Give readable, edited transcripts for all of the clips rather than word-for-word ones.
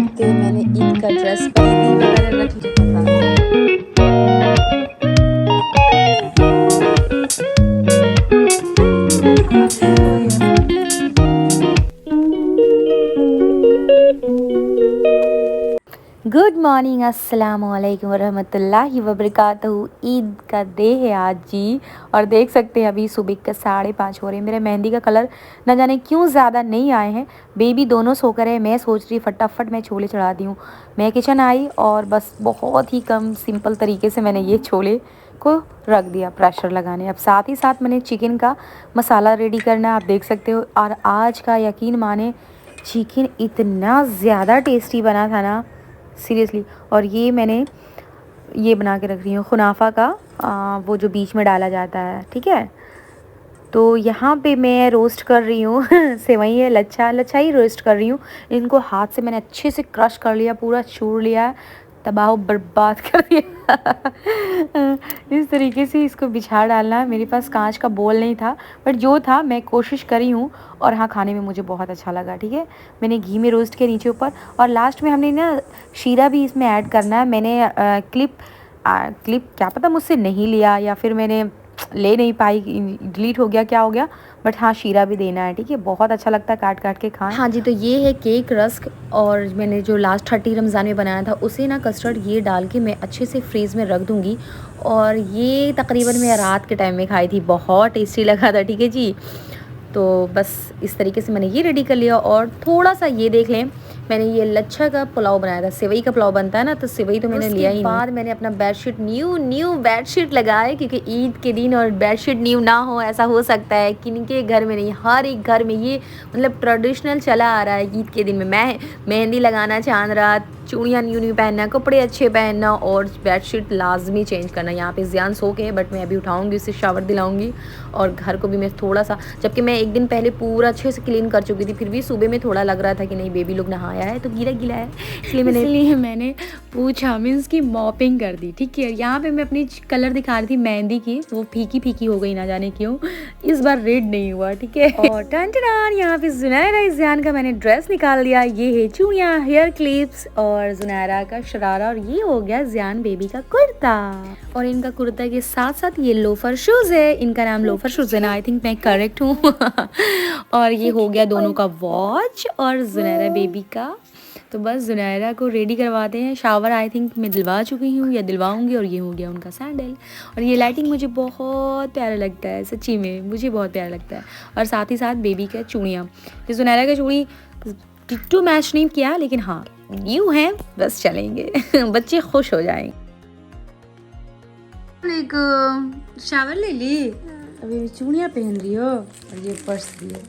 के मैंने ईद का ड्रेस पहनी वगैरह रख लिया गुड मॉर्निंग, अस्सलाम वालेकुम वरहमतुल्लाहि वबरकातुहू। ईद का डे है आज जी, और देख सकते हैं अभी सुबह का 5:30 हो रहे हैं। मेरे मेहंदी का कलर न जाने क्यों ज़्यादा नहीं आए हैं। बेबी दोनों सो कर है। मैं सोच रही फटाफट मैं छोले चढ़ा दी हूँ। मैं किचन आई और बस बहुत ही कम सिंपल तरीके से मैंने ये छोले को रख दिया प्रेशर लगाने। अब साथ ही साथ मैंने चिकन का मसाला रेडी करना है, आप देख सकते हो। और आज का यकीन माने चिकन इतना ज़्यादा टेस्टी बना था ना, सीरियसली। और ये मैंने ये बना के रख रही हूँ खुनाफा का, वो जो बीच में डाला जाता है, ठीक है। तो यहाँ पे मैं रोस्ट कर रही हूँ सेवई है, लच्छा ही रोस्ट कर रही हूँ। इनको हाथ से मैंने अच्छे से क्रश कर लिया, पूरा चूर लिया है, तबाह बर्बाद कर दिया इस तरीके से इसको बिछा डालना है। मेरे पास कांच का बोल नहीं था, बट जो था मैं कोशिश करी हूँ। और हाँ, खाने में मुझे बहुत अच्छा लगा, ठीक है। मैंने घी में रोस्ट किया नीचे ऊपर, और लास्ट में हमने ना शीरा भी इसमें ऐड करना है। मैंने क्लिप क्या पता मुझसे नहीं लिया, या फिर मैंने ले नहीं पाई, डिलीट हो गया, क्या हो गया, बट हाँ शीरा भी देना है, ठीक है। बहुत अच्छा लगता है, काट काट के खाएं। हाँ जी, तो ये है केक रस्क, और मैंने जो लास्ट 30 रमज़ान में बनाया था उसे ना कस्टर्ड ये डाल के मैं अच्छे से फ्रीज़ में रख दूँगी। और ये तकरीबन मैं रात के टाइम में खाई थी, बहुत टेस्टी लगा था, ठीक है जी। तो बस इस तरीके से मैंने ये रेडी कर लिया। और थोड़ा सा ये देख लें, मैंने ये लच्छा का पुलाव बनाया था। सेवई का पुलाव बनता है ना, तो सेवई तो मैंने लिया ही नहीं। बाद मैंने अपना बेडशीट न्यू बेडशीट लगाए, क्योंकि ईद के दिन और बेडशीट न्यू ना हो ऐसा हो सकता है किनके घर में नहीं, हर एक घर में ये मतलब ट्रेडिशनल चला आ रहा है। ईद के दिन में मैं मेहंदी लगाना, चांद रात, चूड़ियाँ न्यू पहनना, कपड़े अच्छे पहनना, और बेडशीट लाजमी चेंज करना। यहाँ पे ज़ियान सो के है, बट मैं अभी उठाऊँगी, उससे शावर दिलाऊँगी। और घर को भी मैं थोड़ा सा, जबकि मैं एक दिन पहले पूरा अच्छे से क्लीन कर चुकी थी, फिर भी सुबह में थोड़ा लग रहा था कि नहीं बेबी लोग नहाया है तो गीला है, इसलिए मैंने पूछा, मीन्स की मॉपिंग कर दी, ठीक है। यहाँ पे मैं अपनी कलर दिखा रही थी मेहंदी की, वो फीकी हो गई, ना जाने क्यों इस बार रेड नहीं हुआ, ठीक है। और टन यहाँ पे जुनैरा ज़ियान का मैंने ड्रेस निकाल दिया। ये है चूड़ियाँ, हेयर क्लिप्स और जुनैरा का शरारा, और ये हो गया ज़ियान बेबी का कुर्ता। और इनका कुर्ता के साथ साथ ये लोफर शूज़ है, इनका नाम लोफर शूज़ है ना, आई थिंक मैं करेक्ट हूँ और ये हो गया दोनों का वॉच और जुनैरा बेबी का। तो बस जुनैरा को रेडी करवाते हैं। शावर आई थिंक मैं दिलवा चुकी हूँ या दिलवाऊंगी। और ये हो गया उनका सैंडल। और ये लाइटिंग मुझे बहुत प्यारा लगता है, सच्ची में मुझे बहुत प्यारा लगता है। और साथ ही साथ बेबी का चूड़ियाँ, ये जुनैरा का चूड़ी टिट्टू मैच नहीं किया, लेकिन हाँ न्यू है, बस चलेंगे बच्चे खुश हो जाएंगे। एक शावर ले ली, अभी चूड़ियाँ पहन रही हो, और ये पर्स भी है।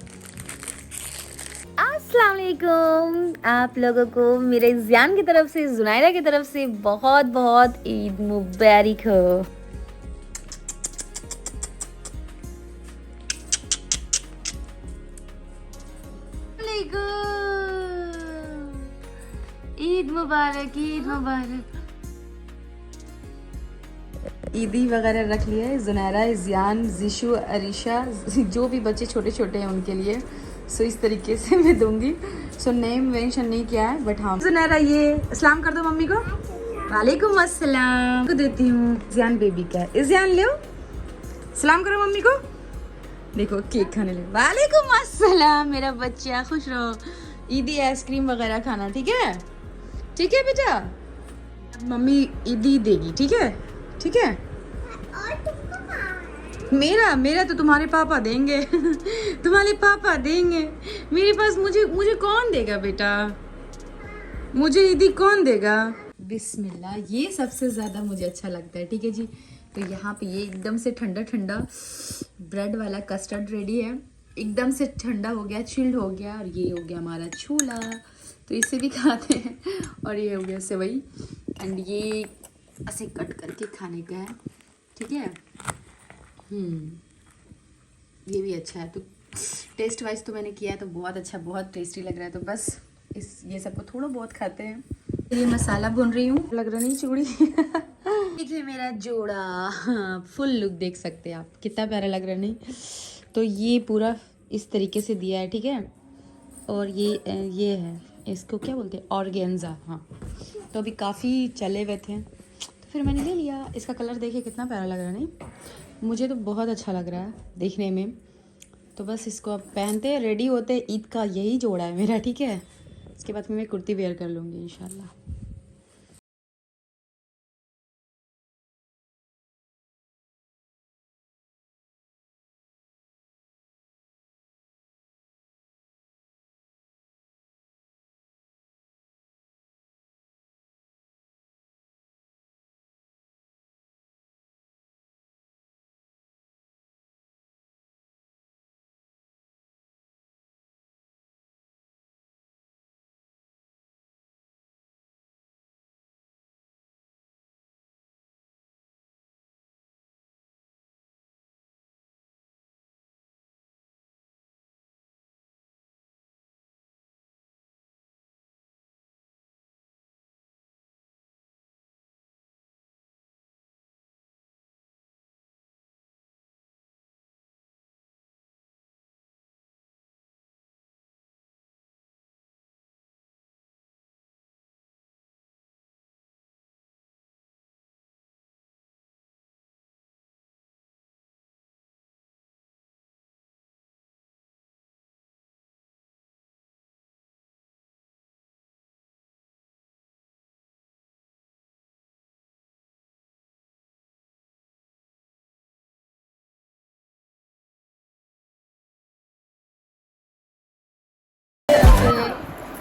अस्सलाम वालेकुम आप लोगों को मेरे ज़ियान की तरफ से, जुनैरा की तरफ से बहुत बहुत ईद मुबारक हो। ईद मुबारक, ईद मुबारक। ईदी वगैरह रख लिया है। जुनैरा, ज़ियान, जिशु, अरीशा, जो भी बच्चे छोटे छोटे हैं उनके लिए। सो इस तरीके से मैं दूंगी। सो नेम मेंशन नहीं किया है, बट हाँ जुनैरा ये सलाम कर दो मम्मी को। वालेकुम अस्सलाम को देती हूँ। ज़ियान बेबी का है, ज़ियान लो सलाम करो मम्मी को। देखो केक खाने ले। वालेकुम अस्सलाम मेरा बच्चा, खुश रहो। ईदी आइसक्रीम वगैरह खाना, ठीक है, ठीक है बेटा। मम्मी ईदी देगी, ठीक है, ठीक है। मेरा तो तुम्हारे पापा देंगे तुम्हारे पापा देंगे। मेरे पास मुझे कौन देगा बेटा, मुझे ईदी कौन देगा। बिस्मिल्लाह, ये सबसे ज़्यादा मुझे अच्छा लगता है, ठीक है जी। तो यहाँ पे ये एकदम से ठंडा ठंडा ब्रेड वाला कस्टर्ड रेडी है, एकदम से ठंडा हो गया, चिल्ड हो गया। और ये हो गया हमारा छोला, तो इसे भी खाते हैं। और ये हो गया सेवई, एंड ये ऐसे कट करके खाने का है, ठीक है। ये भी अच्छा है। तो टेस्ट वाइज तो मैंने किया है, तो बहुत अच्छा, बहुत टेस्टी लग रहा है। तो बस ये सबको थोड़ा बहुत खाते हैं। ये मसाला भून रही हूँ, लग रहा नहीं चूड़ी देखिए मेरा जोड़ा फुल लुक देख सकते हैं आप, कितना प्यारा लग रहा नहीं। तो ये पूरा इस तरीके से दिया है, ठीक है। और ये है इसको क्या बोलते हैं, ऑर्गेन्जा। हाँ, तो अभी काफ़ी चले हुए थे तो फिर मैंने ले लिया। इसका कलर देखिए कितना प्यारा लग रहा है, नहीं मुझे तो बहुत अच्छा लग रहा है देखने में। तो बस इसको अब पहनते रेडी होते, ईद का यही जोड़ा है मेरा, ठीक है। इसके बाद मैं कुर्ती वेयर कर लूँगी इंशाल्लाह।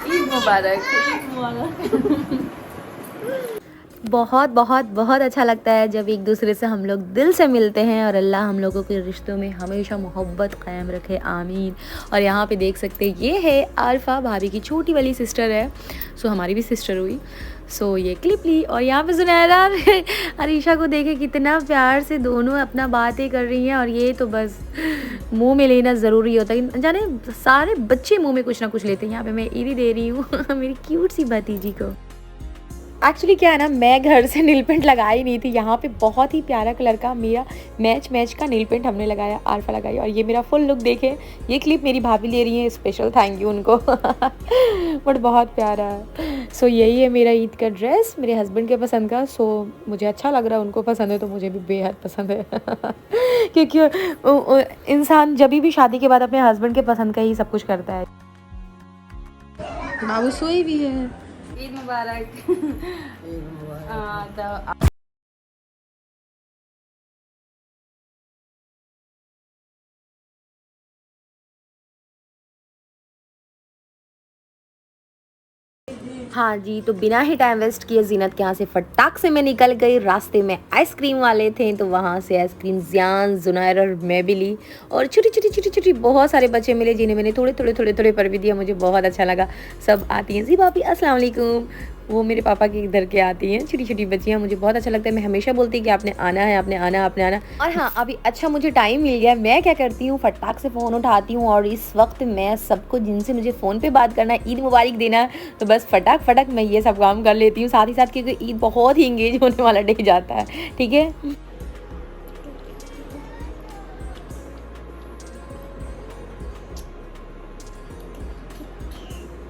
ईद मुबारक, ईद मुबारक। बहुत बहुत बहुत अच्छा लगता है जब एक दूसरे से हम लोग दिल से मिलते हैं, और अल्लाह हम लोगों के रिश्तों में हमेशा मोहब्बत कायम रखे, आमीन। और यहाँ पे देख सकते हैं ये है आरफा, भाभी की छोटी वाली सिस्टर है, सो हमारी भी सिस्टर हुई। सो ये क्लिप ली, और यहाँ पे सुनैरा अरीशा को देखे कितना प्यार से दोनों अपना बातें कर रही हैं, और ये तो बस मुंह में लेना ज़रूरी होता है, जाने सारे बच्चे मुंह में कुछ ना कुछ लेते हैं। यहाँ पे मैं ईदी दे रही हूँ मेरी क्यूट सी भतीजी को। एक्चुअली क्या है ना, मैं घर से नील पेंट लगाई नहीं थी, यहाँ पे बहुत ही प्यारा कलर का मेरा मैच का नील पेंट हमने लगाया, आरफा लगाई, और ये मेरा फुल लुक देखे। ये क्लिप मेरी भाभी ले रही है, स्पेशल थैंक यू उनको बट बहुत प्यारा है। सो यही है मेरा ईद का ड्रेस, मेरे हस्बैंड के पसंद का। सो मुझे अच्छा लग रहा है, उनको पसंद है तो मुझे भी बेहद पसंद है क्योंकि इंसान जब भी शादी के बाद अपने हस्बैंड के पसंद का ही सब कुछ करता है। बाबू सोई भी है। ईद मुबारक। हाँ जी, तो बिना ही टाइम वेस्ट किए जीनत के यहाँ से फटाक से मैं निकल गई। रास्ते में आइसक्रीम वाले थे तो वहाँ से आइसक्रीम जियान, जुनैर और मैं भी ली, और छोटी बहुत सारे बच्चे मिले जिन्हें मैंने थोड़े पर भी दिया। मुझे बहुत अच्छा लगा। सब आती हैं, जी भाभी अस्सलाम वालेकुम, वो मेरे पापा के इधर के आती हैं, छोटी बच्चियाँ। मुझे बहुत अच्छा लगता है। मैं हमेशा बोलती हूँ कि आपने आना है, आपने आना। और हाँ, अभी अच्छा मुझे टाइम मिल गया, मैं क्या करती हूँ फटाक से फ़ोन उठाती हूँ, और इस वक्त मैं सबको जिनसे मुझे फ़ोन पे बात करना है, ईद मुबारक देना है, तो बस फटाक मैं ये सब काम कर लेती हूँ साथ ही साथ, क्योंकि ईद बहुत ही इंगेज होने वाला डे जाता है, ठीक है।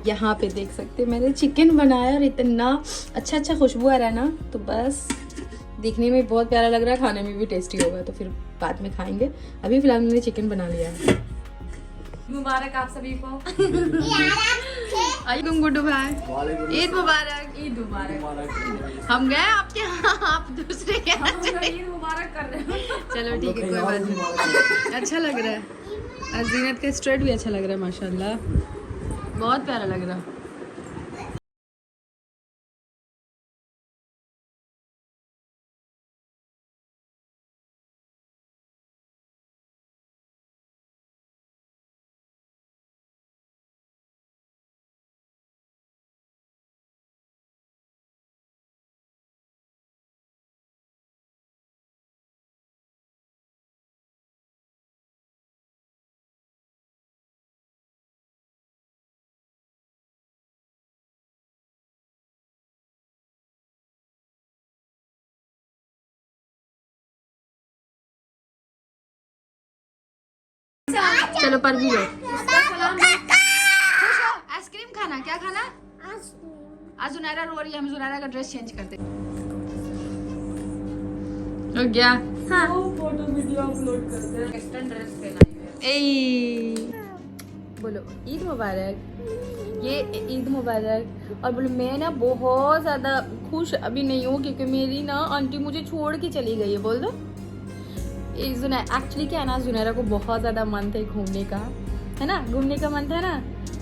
यहाँ पे देख सकते हैं मैंने चिकन बनाया, और इतना अच्छा खुशबू आ रहा है ना, तो बस दिखने में बहुत प्यारा लग रहा है, खाने में भी टेस्टी होगा, तो फिर बाद में खाएंगे। अभी फिलहाल मैंने चिकन बना लिया है। मुबारक आप सभी को। गुड्डू भाई, ईद मुबारक। ईद मुबारक। हम गए आपके यहाँ, आप दूसरे के यहाँ ईद मुबारक कर रहे हैं। चलो ठीक है, कोई बात नहीं। अच्छा लग रहा है, जीनत का स्ट्रेट भी अच्छा लग रहा है, माशाल्लाह बहुत प्यारा लग रहा है। चलो पर भी आइसक्रीम खाना, क्या खाना? आज जुनैरा रो रही है, हम जुनैरा का ड्रेस चेंज करते हो गया। हाँ फोटो वीडियो अपलोड करते हैं। वेस्टर्न ड्रेस पहना है। बोलो ईद मुबारक। ये ईद मुबारक। और बोलो मैं ना बहुत ज़्यादा खुश अभी नहीं हूँ क्योंकि मेरी ना आंटी मुझे छोड़ के चली गई है। बोल दो। एक्चुअली क्या है ना, जुनैरा को बहुत ज़्यादा मन था घूमने का, है ना, घूमने का मन था ना,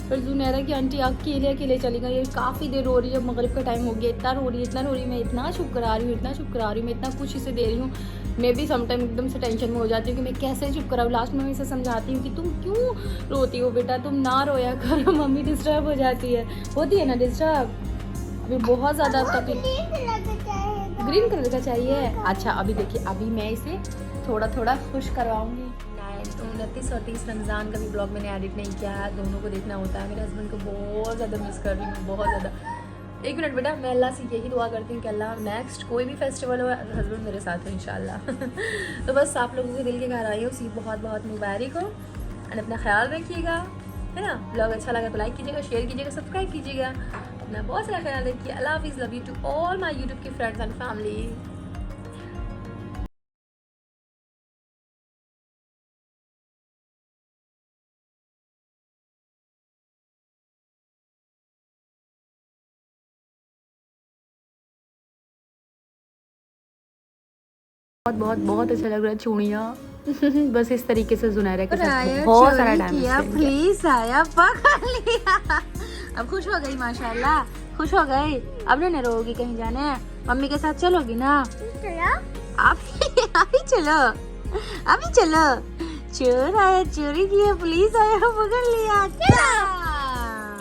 पर जुनैरा की आंटी अकेले अकेले चली गई। काफ़ी देर रो रही है, मगरिब का टाइम हो गया, इतना रो रही है, इतना रो रही है। मैं इतना चुप करा रही हूँ, इतना चुप करा रही हूँ, मैं इतना खुशी से दे रही हूँ। मैं भी समटाइम एकदम से टेंशन में हो जाती हूँ कि मैं कैसे चुप कराऊँ। लास्ट में मैं इसे समझाती हूँ कि तुम क्यों रोती हो बेटा, तुम ना रोया करो, मम्मी डिस्टर्ब हो जाती है, होती है ना डिस्टर्ब। अभी बहुत ज़्यादा तकलीफ। ग्रीन कलर का चाहिए। अच्छा अभी देखिए, अभी मैं इसे थोड़ा थोड़ा खुश करवाऊँगी। 29 और 30 रमज़ान का भी ब्लॉग मैंने एडिट नहीं किया है, दोनों को देखना होता है। मेरे हस्बैंड को बहुत ज़्यादा मिस कर रही हूँ, बहुत ज़्यादा। एक मिनट बेटा, मैं अल्लाह से यही दुआ करती हूँ कि अल्लाह नेक्स्ट कोई भी फेस्टिवल हो हस्बैंड मेरे साथ हो इंशाल्लाह। तो बस आप लोगों के दिल के घर आई हो, उसी बहुत बहुत मुबारक हो। और अपना ख्याल रखिएगा, है ना। ब्लॉग अच्छा लगा तो लाइक कीजिएगा, शेयर कीजिएगा, सब्सक्राइब कीजिएगा। अपना बहुत सारा ख्याल रखिए। अल्लाह हाफिज़। Love you to all my YouTube के फ्रेंड्स एंड फैमिली। बहुत बहुत बहुत अच्छा लग रहा है चूड़ियाँ। बस इस तरीके से जुनैरा के साथ बहुत सारा टाइम प्लीज आया पकड़ लिया। अब खुश हो गई माशाल्लाह, खुश हो गई। अब नहीं रोगी कहीं जाने, मम्मी के साथ चलोगी ना? अभी चलो, अभी चलो। चोर आया, चोरी किया, पुलिस आया, पकड़ लिया।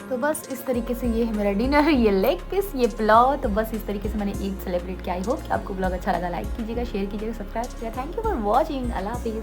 तो बस इस तरीके से ये है मेरा डिनर, ये लेग पीस, ये पुलाव। तो बस इस तरीके से मैंने ईद सेलिब्रेट किया। आई होप कि आपको ब्लॉग अच्छा लगा। लाइक कीजिएगा, शेयर कीजिएगा, सब्सक्राइब कीजिएगा। Thank you for watching. अल्लाह हाफिज़।